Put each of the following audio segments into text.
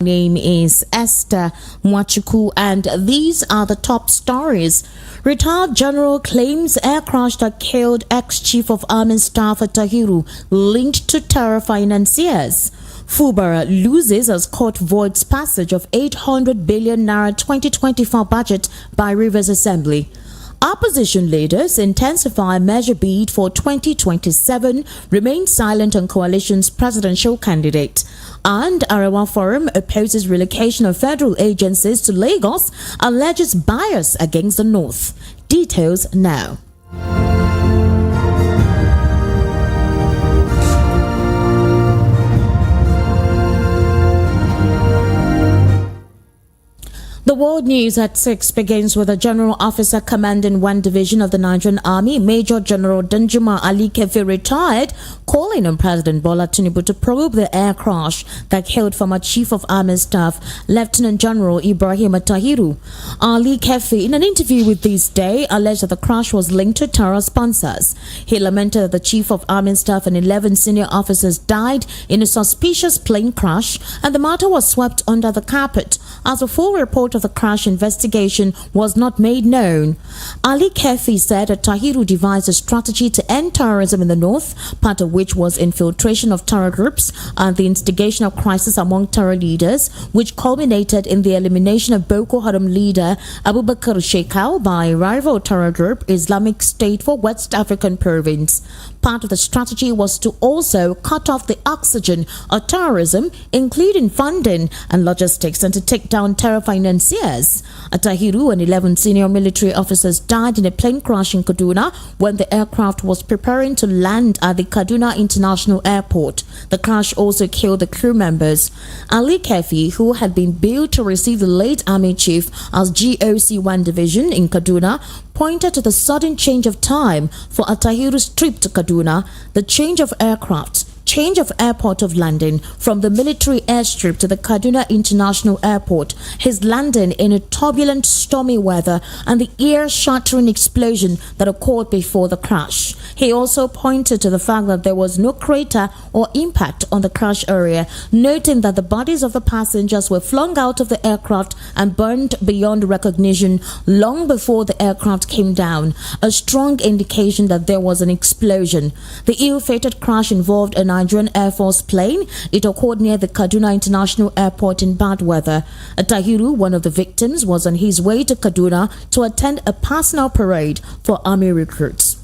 Name is Esther Mwachukwu, and these are the top stories. Retired general claims air crash that killed ex-chief of army staff Tahiru linked to terror financiers. Fubara loses as court voids passage of 800 billion naira 2024 budget by Rivers Assembly. Opposition leaders intensify measure bid for 2027, remain silent on coalition's presidential candidate. And Arewa Forum opposes relocation of federal agencies to Lagos, alleges bias against the North. Details now. The world news at 6 begins with a general officer commanding one division of the Nigerian Army, Major General Danjuma Ali Kefi, retired, calling on President Bola Tinubu to probe the air crash that killed former Chief of Army Staff Lieutenant General Ibrahim Tahiru. Ali Kefi, in an interview with This Day, alleged that the crash was linked to terror sponsors. He lamented that the Chief of Army Staff and 11 senior officers died in a suspicious plane crash, and the matter was swept under the carpet as a full report of the crash investigation was not made known. Ali Kefi said that Tahiru devised a strategy to end terrorism in the north, part of which was infiltration of terror groups and the instigation of crisis among terror leaders, which culminated in the elimination of Boko Haram leader Abubakar Shekau by rival terror group Islamic State for West African Province. Part of the strategy was to also cut off the oxygen of terrorism, including funding and logistics, and to take down terror financiers. Tahiru and 11 senior military officers died in a plane crash in Kaduna when the aircraft was preparing to land at the Kaduna International Airport. The crash also killed the crew members. Ali Kefi, who had been billed to receive the late army chief as GOC 1 division in Kaduna, pointed to the sudden change of time for Tahiru's trip to Kaduna, the change of aircraft, change of airport of landing from the military airstrip to the Kaduna International Airport, his landing in a turbulent stormy weather, and the ear-shattering explosion that occurred before the crash. He also pointed to the fact that there was no crater or impact on the crash area, noting that the bodies of the passengers were flung out of the aircraft and burned beyond recognition long before the aircraft came down, a strong indication that there was an explosion. The ill-fated crash involved a Nigerian Air Force plane. It occurred near the Kaduna International Airport in bad weather. Tahiru, one of the victims, was on his way to Kaduna to attend a personal parade for army recruits.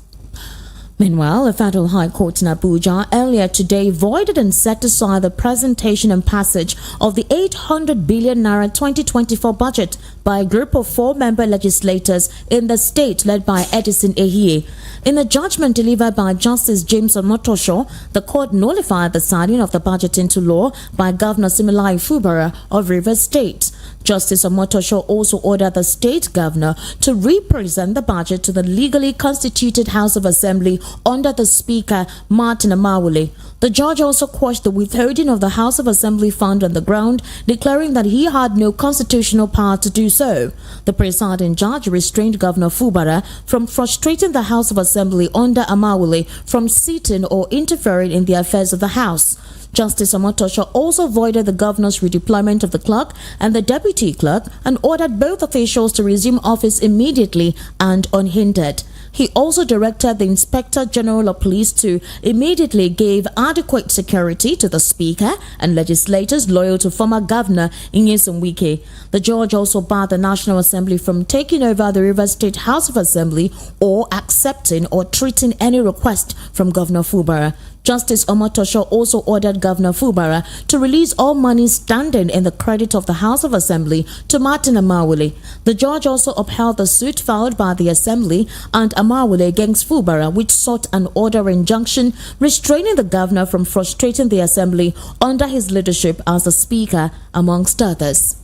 Meanwhile, the Federal High Court in Abuja earlier today voided and set aside the presentation and passage of the 800 billion naira 2024 budget by a group of 4-member legislators in the state led by Edison Ehie. In a judgment delivered by Justice James Omotosho, the court nullified the signing of the budget into law by Governor Similai Fubara of Rivers State. Justice Omotosho also ordered the state governor to represent the budget to the legally constituted House of Assembly under the Speaker, Martin Amawule. The judge also quashed the withholding of the House of Assembly fund on the ground, declaring that he had no constitutional power to do so. The presiding judge restrained Governor Fubara from frustrating the House of Assembly under Amawule from sitting or interfering in the affairs of the House. Justice Omotosho also voided the governor's redeployment of the clerk and the deputy clerk and ordered both officials to resume office immediately and unhindered. He also directed the Inspector General of Police to immediately give adequate security to the Speaker and legislators loyal to former Governor Nyesom Wike. The judge also barred the National Assembly from taking over the Rivers State House of Assembly or accepting or treating any request from Governor Fubara. Justice Omotosho also ordered Governor Fubara to release all money standing in the credit of the House of Assembly to Martin Amawule. The judge also upheld the suit filed by the Assembly and Amawule against Fubara, which sought an order injunction restraining the governor from frustrating the Assembly under his leadership as the Speaker, amongst others.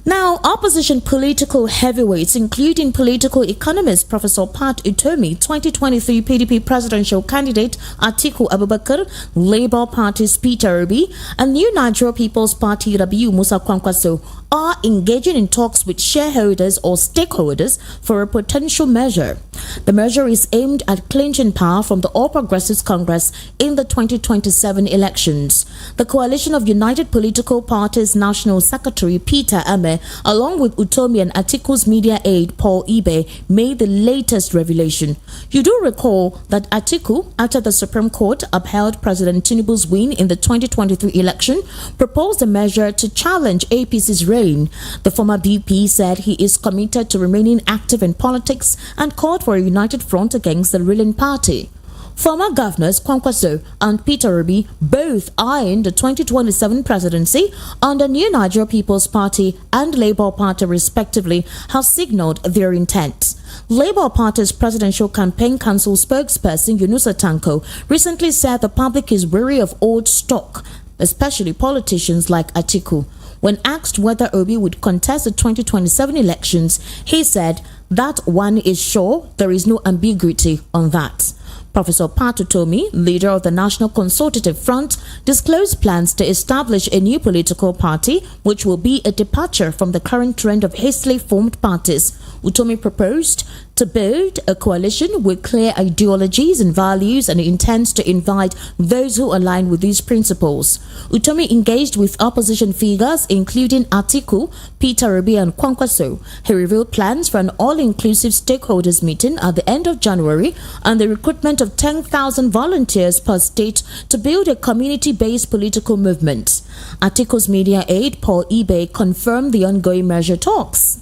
Now, opposition political heavyweights, including political economist Professor Pat Utomi, 2023 PDP presidential candidate Atiku Abubakar, Labour Party's Peter Obi, and New Nigeria People's Party Rabiu Musa Kwankwaso, are engaging in talks with shareholders or stakeholders for a potential measure. The measure is aimed at clinching power from the All Progressives Congress in the 2027 elections. The Coalition of United Political Parties National Secretary Peter Ame, along with Utomi and Atiku's media aide Paul Ibe, made the latest revelation. You do recall that Atiku, after the Supreme Court upheld President Tinubu's win in the 2023 election, proposed a measure to challenge APC's reign. The former BP said he is committed to remaining active in politics and called for a united front against the ruling party. Former governors Kwankwaso and Peter Obi, both eyeing the 2027 presidency under New Nigeria People's Party and Labour Party respectively, have signaled their intent. Labour Party's Presidential Campaign Council spokesperson Yunusa Tanko recently said the public is wary of old stock, especially politicians like Atiku. When asked whether Obi would contest the 2027 elections, he said that one is sure, there is no ambiguity on that. Professor Patutomi, leader of the National Consultative Front, disclosed plans to establish a new political party, which will be a departure from the current trend of hastily formed parties. Utomi proposed to build a coalition with clear ideologies and values and intends to invite those who align with these principles. Utomi engaged with opposition figures including Atiku, Peter Obi and Kwankwaso. He revealed plans for an all-inclusive stakeholders meeting at the end of January and the recruitment of 10,000 volunteers per state to build a community-based political movement. Atiku's media aide Paul Ibe confirmed the ongoing measure talks.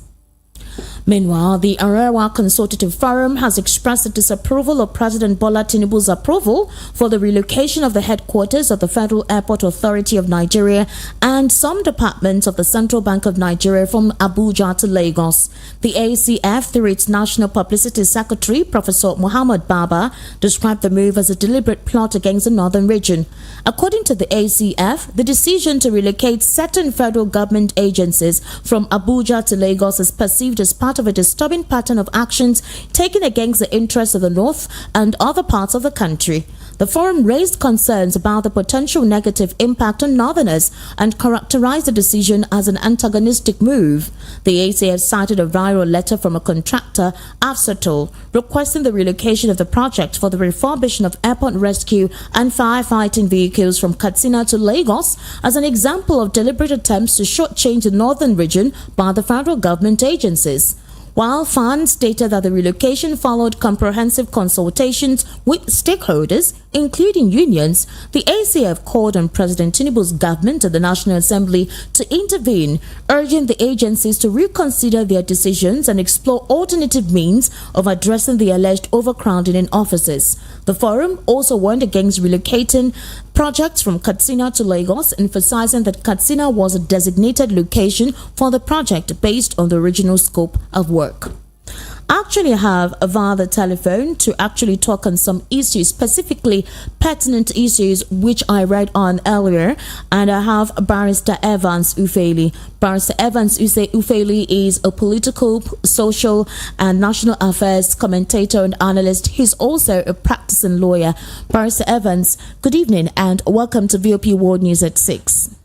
Meanwhile, the Arewa Consultative Forum has expressed its disapproval of President Bola Tinubu's approval for the relocation of the headquarters of the Federal Airport Authority of Nigeria and some departments of the Central Bank of Nigeria from Abuja to Lagos. The ACF, through its National Publicity Secretary, Professor Muhammad Baba, described the move as a deliberate plot against the northern region. According to the ACF, the decision to relocate certain federal government agencies from Abuja to Lagos is perceived as part of a disturbing pattern of actions taken against the interests of the North and other parts of the country. The forum raised concerns about the potential negative impact on Northerners and characterized the decision as an antagonistic move. The ACF cited a viral letter from a contractor, Afsatol, requesting the relocation of the project for the refurbishment of airport rescue and firefighting vehicles from Katsina to Lagos as an example of deliberate attempts to shortchange the northern region by the federal government agencies. While fans stated that the relocation followed comprehensive consultations with stakeholders, including unions, the ACF called on President Tinubu's government and the National Assembly to intervene, urging the agencies to reconsider their decisions and explore alternative means of addressing the alleged overcrowding in offices. The forum also warned against relocating projects from Katsina to Lagos, emphasizing that Katsina was a designated location for the project based on the original scope of work. I actually have via the telephone to actually talk on some issues, specifically pertinent issues which I read on earlier, and I have Barrister Evans Ufeli. Barrister Evans Ufeli is a political, social and national affairs commentator and analyst. He's also a practicing lawyer. Barrister Evans, good evening and welcome to VOP World News at 6.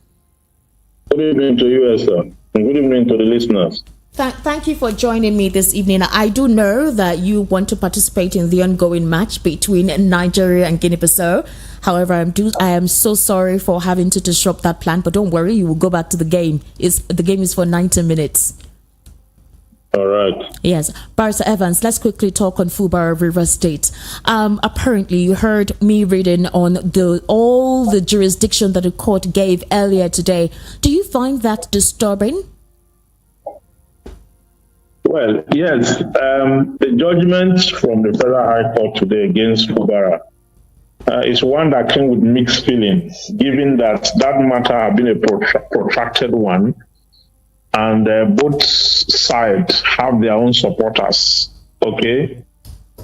Good evening to you, sir, and good evening to the listeners. Thank you for joining me this evening. I do know that you want to participate in the ongoing match between Nigeria and Guinea-Bissau. However, I am so sorry for having to disrupt that plan, but don't worry, you will go back to the game. The game is for 90 minutes. All right. Yes. Barrister Evans, let's quickly talk on Fubara River State. Apparently, you heard me reading on all the jurisdiction that the court gave earlier today. Do you find that disturbing? Well, yes. The judgment from the Federal High Court today against Fubara is one that came with mixed feelings, given that matter has been a protracted one, and both sides have their own supporters. Okay,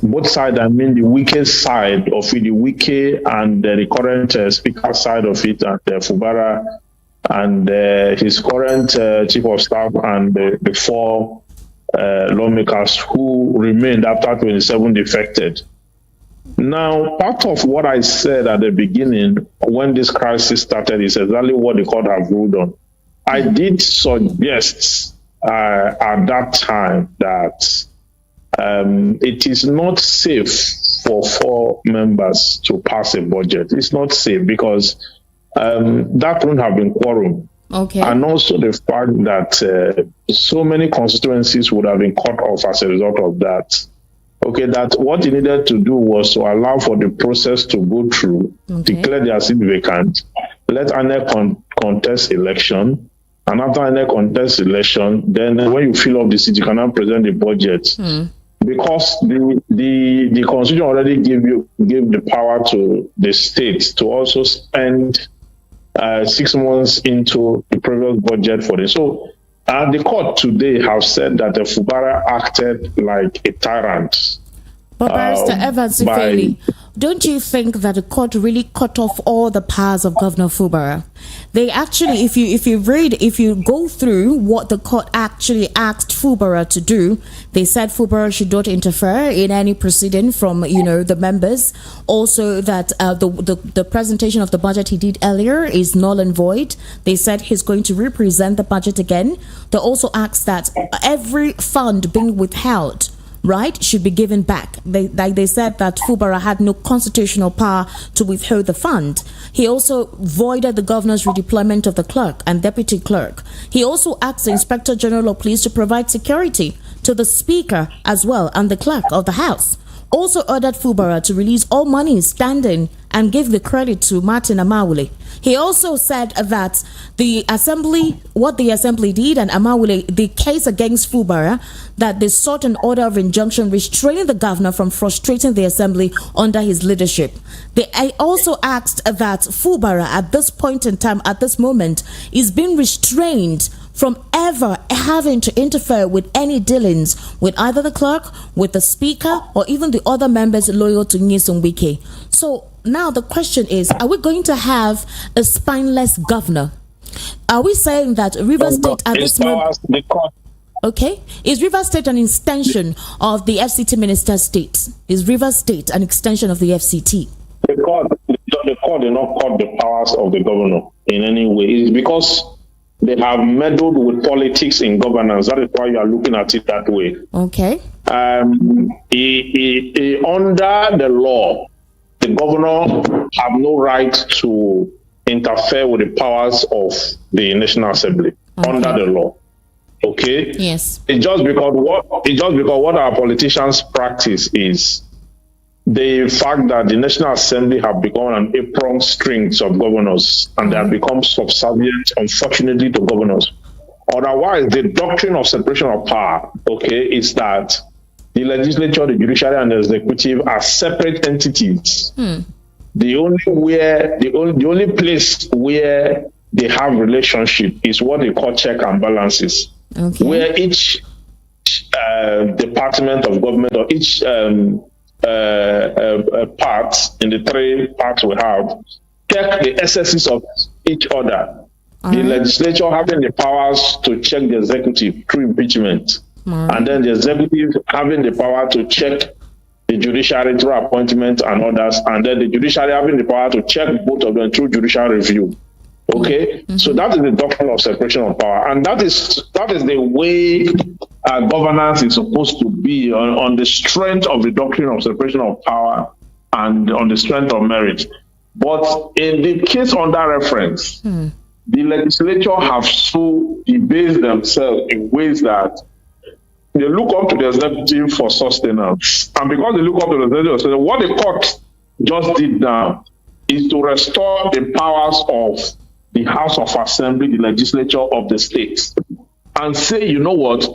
both sides, I mean the weakest side of it, the Wike and the current speaker side of it, and Fubara and his current chief of staff and the four lawmakers who remained after 27 defected. Now, part of what I said at the beginning when this crisis started is exactly what the court have ruled on. I did suggest at that time that it is not safe for 4 members to pass a budget. It's not safe because that wouldn't have been quorum. Okay. And also the fact that so many constituencies would have been cut off as a result of that. Okay, that what he needed to do was to allow for the process to go through, declare their seat vacant, let INEC contest election, and after INEC contest election, then when you fill up the seat, you can now present the budget. Because the constitution already gave the power to the states to also spend 6 months into the previous budget for this. So the court today have said that the Fubara acted like a tyrant. But Barrister Evans Ifeli, don't you think that the court really cut off all the powers of Governor Fubara? They actually, if you go through what the court actually asked Fubara to do, they said Fubara should not interfere in any proceeding from the members. Also, that the presentation of the budget he did earlier is null and void. They said he's going to represent the budget again. They also asked that every fund being withheld, right, should be given back. They said that Fubara had no constitutional power to withhold the fund. He also voided the governor's redeployment of the clerk and deputy clerk. He also asked the Inspector General of Police to provide security to the Speaker as well and the clerk of the House. Also ordered Fubara to release all money standing and give the credit to Martin Amawule. He also said that what the assembly did and Amawule, the case against Fubara, that they sought an order of injunction restraining the governor from frustrating the assembly under his leadership. They also asked that Fubara at this point in time, at this moment, is being restrained from ever having to interfere with any dealings with either the clerk, with the speaker, or even the other members loyal to Nyesom Wike. So now the question is, are we going to have a spineless governor? Are we saying that Rivers State at this moment... Okay. Is Rivers State an extension of the FCT minister state? Is Rivers State an extension of the FCT? The court did not cut the powers of the governor in any way. It's because they have meddled with politics in governance. That is why you are looking at it that way. Okay. Under the law, the governor have no right to interfere with the powers of the National Assembly. Okay. Under the law. Okay. Yes. It's just because what our politicians practice is the fact that the National Assembly have become an apron strings of governors, and they have become subservient, unfortunately, to governors. Otherwise, the doctrine of separation of power, okay, is that the legislature, the judiciary, and the executive are separate entities. The only place where they have relationship is what they call check and balances, where each department of government or each parts in the 3 parts we have check the excesses of each other. The legislature having the powers to check the executive through impeachment, and then the executive having the power to check the judiciary through appointment and others, and then the judiciary having the power to check both of them through judicial review. Okay, so that is the doctrine of separation of power, and that is the way governance is supposed to be on the strength of the doctrine of separation of power and on the strength of merit. But in the case under reference, the legislature have so debased themselves in ways that they look up to the executive for sustenance, and because they look up to the executive, what the court just did now is to restore the powers of the House of Assembly, the legislature of the states, and say, you know what,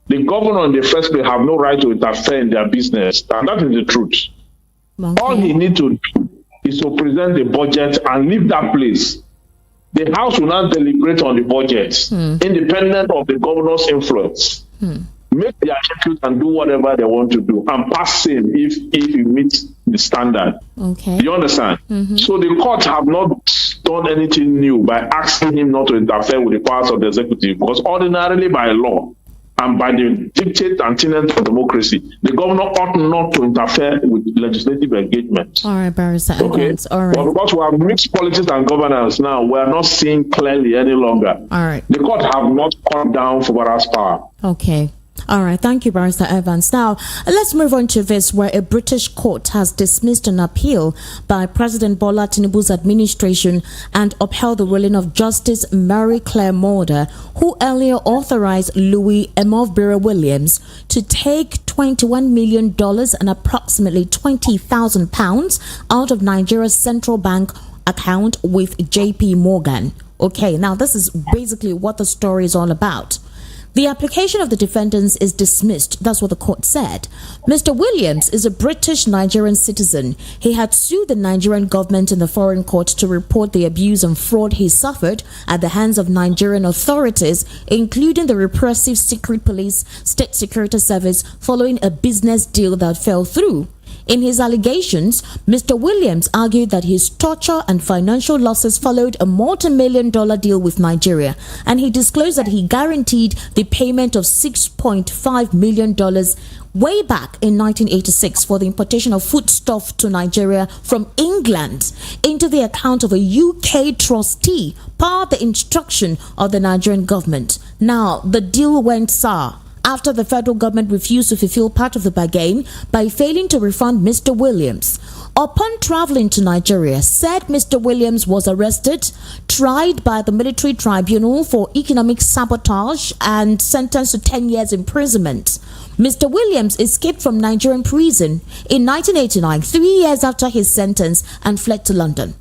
the governor in the first place have no right to interfere in their business, and that is the truth. Okay. All he needs to do is to present the budget and leave that place. The House will not deliberate on the budget, independent of the governor's influence. Make their execute and do whatever they want to do, and pass him if he meets the standard. Okay. You understand? So the court have not done anything new by asking him not to interfere with the powers of the executive, because ordinarily by law, and by the dictate and tenets of democracy, the governor ought not to interfere with legislative engagement. All right, Barrister Evans. All right. But because we have mixed politics and governance now, we are not seeing clearly any longer. All right. The court have not come down for Bara's power. Okay. All right, thank you, Barrister Evans. Now, let's move on to this, where a British court has dismissed an appeal by President Bola Tinubu's administration and upheld the ruling of Justice Mary Claire Mulder, who earlier authorized Louis Emovbira Williams to take $21 million and approximately £20,000 out of Nigeria's central bank account with JP Morgan. Okay, now this is basically what the story is all about. The application of the defendants is dismissed. That's what the court said. Mr. Williams is a British Nigerian citizen. He had sued the Nigerian government in the foreign court to report the abuse and fraud he suffered at the hands of Nigerian authorities, including the repressive secret police, state security service, following a business deal that fell through. In his allegations, Mr. Williams argued that his torture and financial losses followed a multi-million-dollar deal with Nigeria, and he disclosed that he guaranteed the payment of $6.5 million way back in 1986 for the importation of foodstuff to Nigeria from England into the account of a UK trustee per the instruction of the Nigerian government. Now, the deal went sour after the federal government refused to fulfill part of the bargain by failing to refund Mr. Williams. Upon traveling to Nigeria, said Mr. Williams was arrested, tried by the military tribunal for economic sabotage, and sentenced to 10 years imprisonment. Mr. Williams escaped from Nigerian prison in 1989, 3 years after his sentence, and fled to London.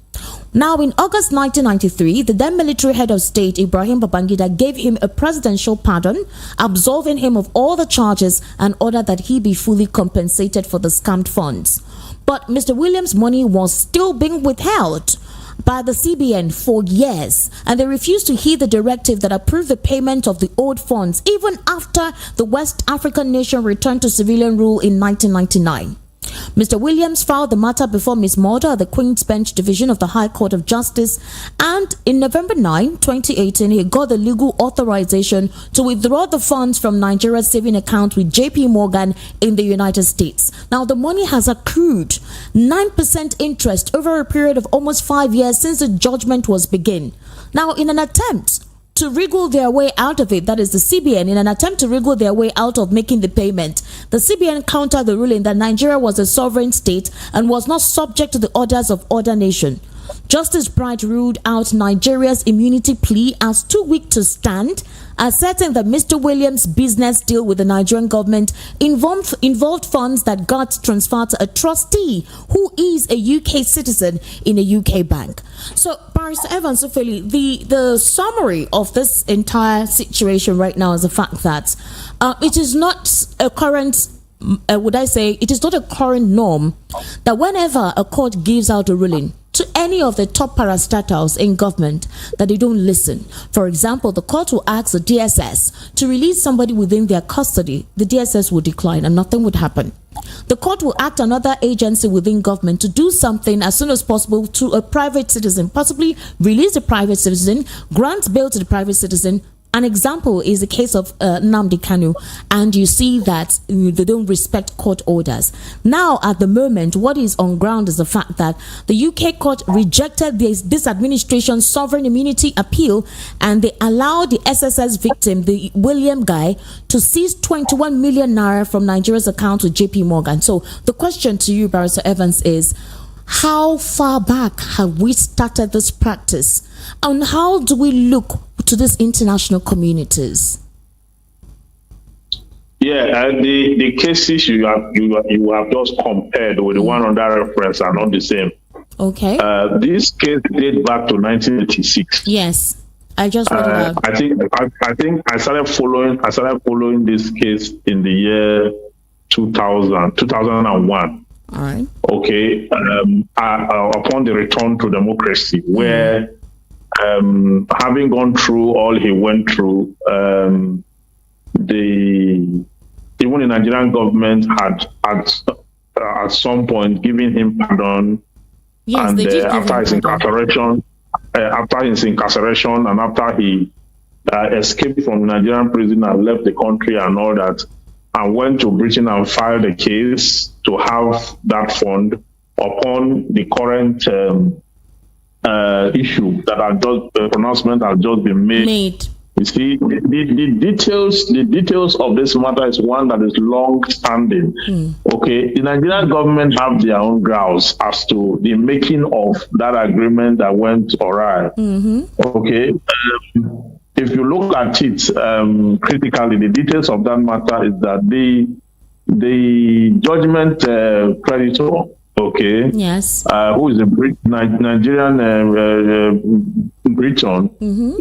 Now, in August 1993, the then military head of state, Ibrahim Babangida, gave him a presidential pardon, absolving him of all the charges and ordered that he be fully compensated for the scammed funds. But Mr. Williams' money was still being withheld by the CBN for years, and they refused to heed the directive that approved the payment of the owed funds even after the West African nation returned to civilian rule in 1999. Mr. Williams filed the matter before Ms. Mulder at the Queen's Bench Division of the High Court of Justice, and in November 9, 2018, he got the legal authorization to withdraw the funds from Nigeria's saving account with JP Morgan in the United States. Now, the money has accrued 9% interest over a period of almost 5 years since the judgment was begun. Now, in an attempt to wriggle their way out of it, that is the CBN, in an attempt to wriggle their way out of making the payment, the CBN countered the ruling that Nigeria was a sovereign state and was not subject to the orders of other nation. Justice Bright ruled out Nigeria's immunity plea as too weak to stand, asserting that Mr. Williams' business deal with the Nigerian government involved funds that got transferred to a trustee who is a UK citizen in a UK bank. So, Barrister Evans, the summary of this entire situation right now is the fact that it is not a current it is not a current norm that whenever a court gives out a ruling to any of the top parastatals in government, that they don't listen. For example, the court will ask the DSS to release somebody within their custody. The DSS will decline and nothing would happen. The court will ask another agency within government to do something as soon as possible to a private citizen, possibly release the private citizen, grant bail to the private citizen. An example is the case of Nnamdi Kanu, and you see that they don't respect court orders. Now, at the moment, what is on ground is the fact that the UK court rejected this administration's sovereign immunity appeal, and they allowed the SSS victim, the William guy, to seize 21 million naira from Nigeria's account with JP Morgan. So the question to you, Barrister Evans, is how far back have we started this practice, and how do we look to these international communities? Yeah, the cases you have just compared with the one under reference are not the same. Okay. This case dates back to 1986. Yes, I just read it out. I think I started following this case in the year 2001. All right. Okay. Upon the return to democracy, where having gone through all he went through, even the Nigerian government had at some point given him pardon. Yes, and they did after his incarceration, and after he that escaped from Nigerian prison and left the country and all that, and went to Britain and filed a case to have that fund upon the current issue that the pronouncement has just been made. You see, the details of this matter is one that is long-standing. Okay, the Nigerian government have their own grounds as to the making of that agreement that went awry. Okay, if you look at it critically, the details of that matter is that the judgment creditor, okay, yes, who is a Nigerian Briton,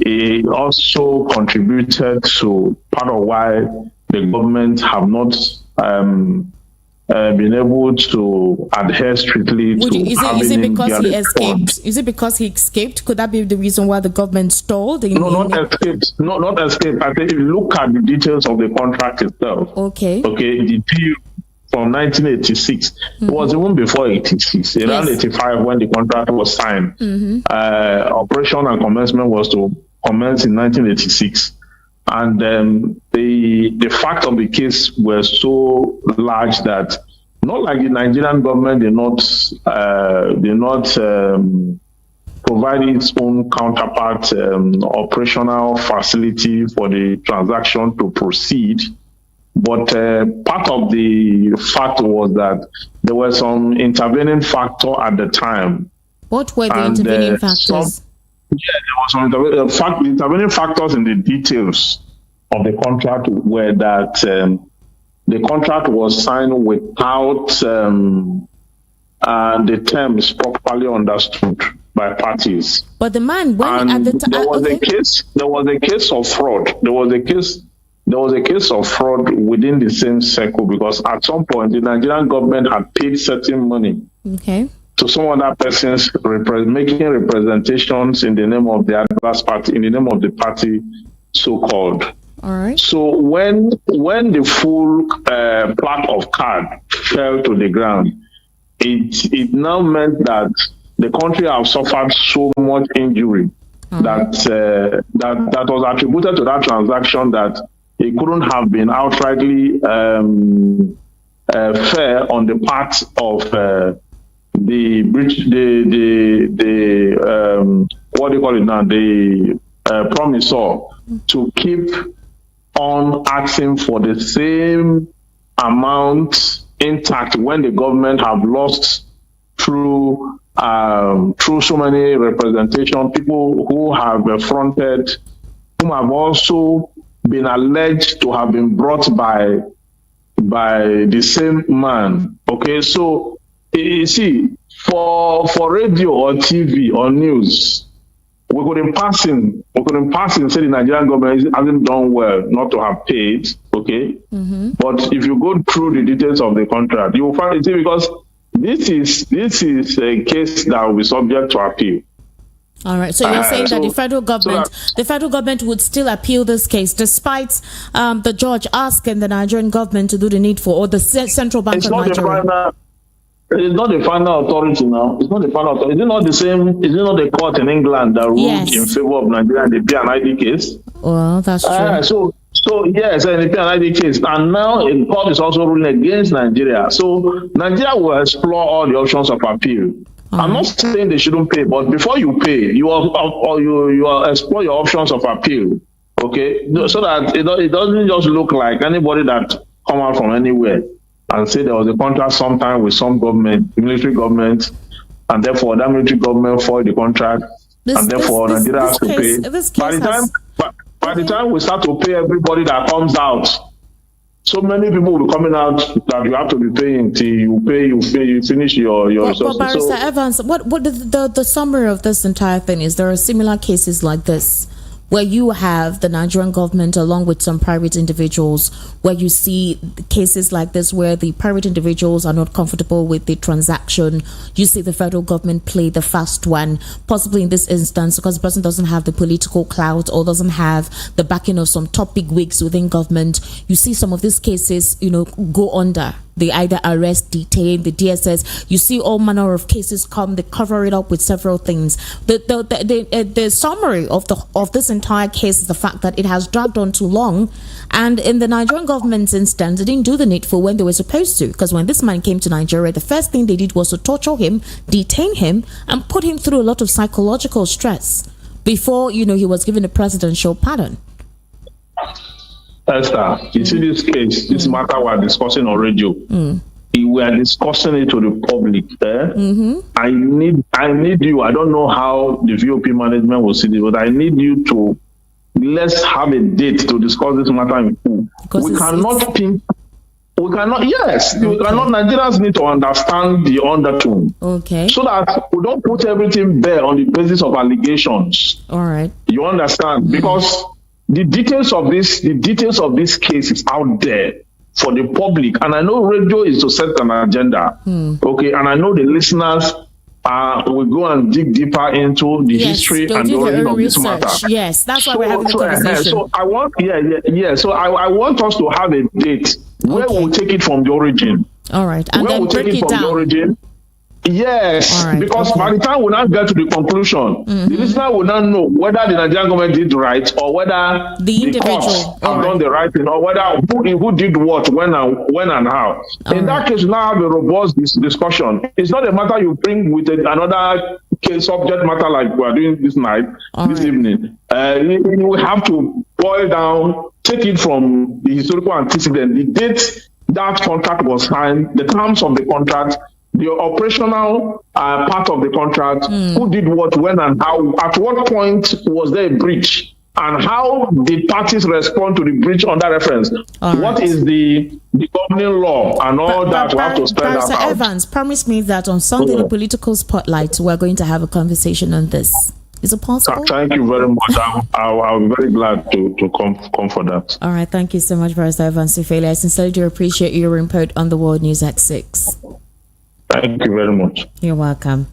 he also contributed to part of why the government have not been able to adhere strictly to is it because he escaped? Is it because he escaped? Could that be the reason why the government stalled? Not escaped. Not escaped. I think if you look at the details of the contract itself. Okay, the deal from 1986. It was even before 86, around 85 when the contract was signed. Operation and commencement was to commence in 1986. And the fact of the case were so large that, not like the Nigerian government did not provide its own counterpart operational facility for the transaction to proceed. But part of the fact was that there were some intervening factor at the time. What were the intervening factors? There was some intervening factors in the details of the contract were that the contract was signed without the terms properly understood by parties. But the man, when at the time, there was a case of fraud. There was a case of fraud within the same circle, because at some point the Nigerian government had paid certain money to some other persons making representations in the name of the adverse party, in the name of the party so-called. All right. So when the full pack of card fell to the ground, it now meant that the country have suffered so much injury that was attributed to that transaction that it couldn't have been outrightly fair on the part of the what do you call it now, the promisor, to keep on asking for the same amount intact when the government have lost through so many representation, people who have fronted, whom have also been alleged to have been brought by the same man. Okay, so you see, for radio or TV or news, we could in passing say the Nigerian government hasn't done well not to have paid. Okay, but if you go through the details of the contract, you will find it, because this is a case that will be subject to appeal. All right. So you're saying that the federal government would still appeal this case, despite the judge asking the Nigerian government to do the needful, or the Central Bank of Nigeria. It's not the final authority now. It's not the final authority. Is it not the same? Is it not the court in England that ruled in favor of Nigeria in the P&ID case? Well, that's true. So yes, in the P&ID case, and now the court is also ruling against Nigeria. So Nigeria will explore all the options of appeal. I'm not saying they shouldn't pay, but before you pay, you explore your options of appeal. Okay, so that it doesn't just look like anybody that come out from anywhere and say there was a contract sometime with some government, military government, and therefore that military government foiled the contract, and therefore Nigeria has to pay. By the time we start to pay everybody that comes out, so many people will be coming out that you have to be paying till you finish your resources. But Barrister Evans, what the summary of this entire thing is, there are similar cases like this, where you have the Nigerian government along with some private individuals, where you see cases like this where the private individuals are not comfortable with the transaction. You see the federal government play the fast one, possibly in this instance because the person doesn't have the political clout or doesn't have the backing of some top big wigs within government. You see some of these cases, go under. They either arrest, detain, the DSS. You see all manner of cases come. They cover it up with several things. The summary of this entire case is the fact that it has dragged on too long. And in the Nigerian government's instance, they didn't do the needful when they were supposed to. Because when this man came to Nigeria, the first thing they did was to torture him, detain him, and put him through a lot of psychological stress before, he was given a presidential pardon. Esther, you see this case, this matter we're discussing on radio. We are discussing it to the public. I need you. I don't know how the VOP management will see this, but I need you to let's have a date to discuss this matter in full. We cannot think. We cannot. Yes, okay. We cannot. Nigerians need to understand the undertone. Okay. So that we don't put everything there on the basis of allegations. All right. You understand? Because the details of this case is out there for the public, and I know radio is to set an agenda. Okay, and I know the listeners will go and dig deeper into the history and the origin of this matter. Yes, that's why we're having the conversation. So I want, So I want us to have a date where we'll take it from the origin. All right, and then break it down. The origin. Yes, right, because by the time we now get to the conclusion, the listener will not know whether the Nigerian government did right or whether the courts have done the right thing or whether who did what, when and how. In that case, we now have a robust discussion. It's not a matter you bring with another case subject matter like we are doing this night, evening. You have to boil down, take it from the historical antecedent, the date that contract was signed, the terms of the contract, the operational part of the contract, who did what, when and how, at what point was there a breach, and how did parties respond to the breach under reference? What is the governing law and all that we have to spell that out. Evans, promise me that on Sunday, the political spotlight, we're going to have a conversation on this. Is it possible? Thank you very much. I'll be very glad to come for that. All right. Thank you so much, Barrister Evans Ifele. I sincerely do appreciate your input on the World News at 6. Thank you very much. You're welcome.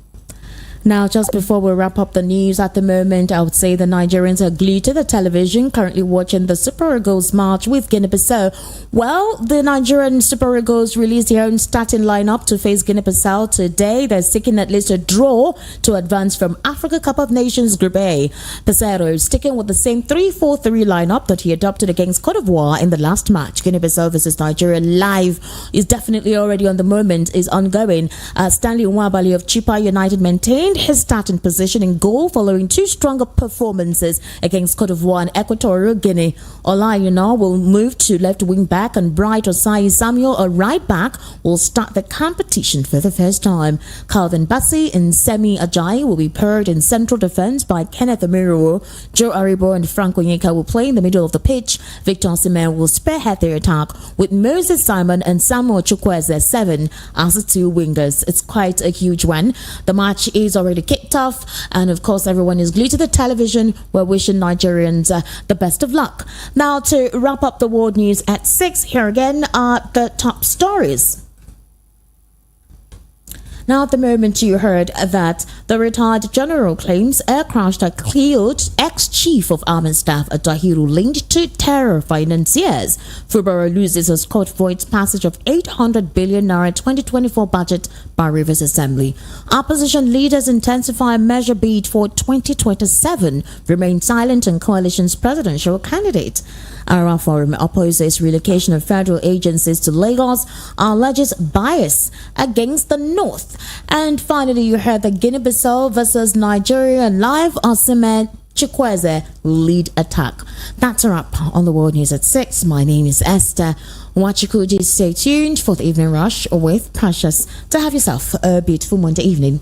Now, just before we wrap up the news at the moment, I would say the Nigerians are glued to the television, currently watching the Super Eagles match with Guinea-Bissau. Well, the Nigerian Super Eagles released their own starting lineup to face Guinea-Bissau today. They're seeking at least a draw to advance from Africa Cup of Nations Group A. Pesero is sticking with the same 3-4-3 lineup that he adopted against Cote d'Ivoire in the last match. Guinea-Bissau versus Nigeria live is definitely already on the moment, is ongoing. Stanley Nwabali of Chipa United maintained his starting position in goal following two stronger performances against Cote d'Ivoire and Equatorial Guinea. Olayuna will move to left wing back and Bright Osai Samuel, a right back, will start the competition for the first time. Calvin Bassey and Semi Ajayi will be paired in central defense by Kenneth Amiruo. Joe Aribo and Frank Onyeka will play in the middle of the pitch. Victor Osimhen will spearhead their attack with Moses Simon and Samuel Chukwueze 7 as the two wingers. It's quite a huge one. The match is already kicked off, and of course everyone is glued to the television. We're wishing Nigerians the best of luck. Now, to wrap up the world news at 6, here again are the top stories. Now, at the moment, you heard that the retired general claims air crash that killed ex-chief of army staff Atahiru linked to terror financiers. Fubara loses as court voids passage of 800 billion naira 2024 budget by Rivers Assembly. Opposition leaders intensify measure bid for 2027. Remain silent on coalition's presidential candidate. Ara Forum opposes relocation of federal agencies to Lagos, alleges bias against the North. And finally, you heard that Guinea-Bissau versus Nigeria live. Osimhen Chukwueze lead attack. That's a wrap on the World News at 6. My name is Esther Wachikuji. Stay tuned for the Evening Rush with Precious. To have yourself a beautiful Monday evening.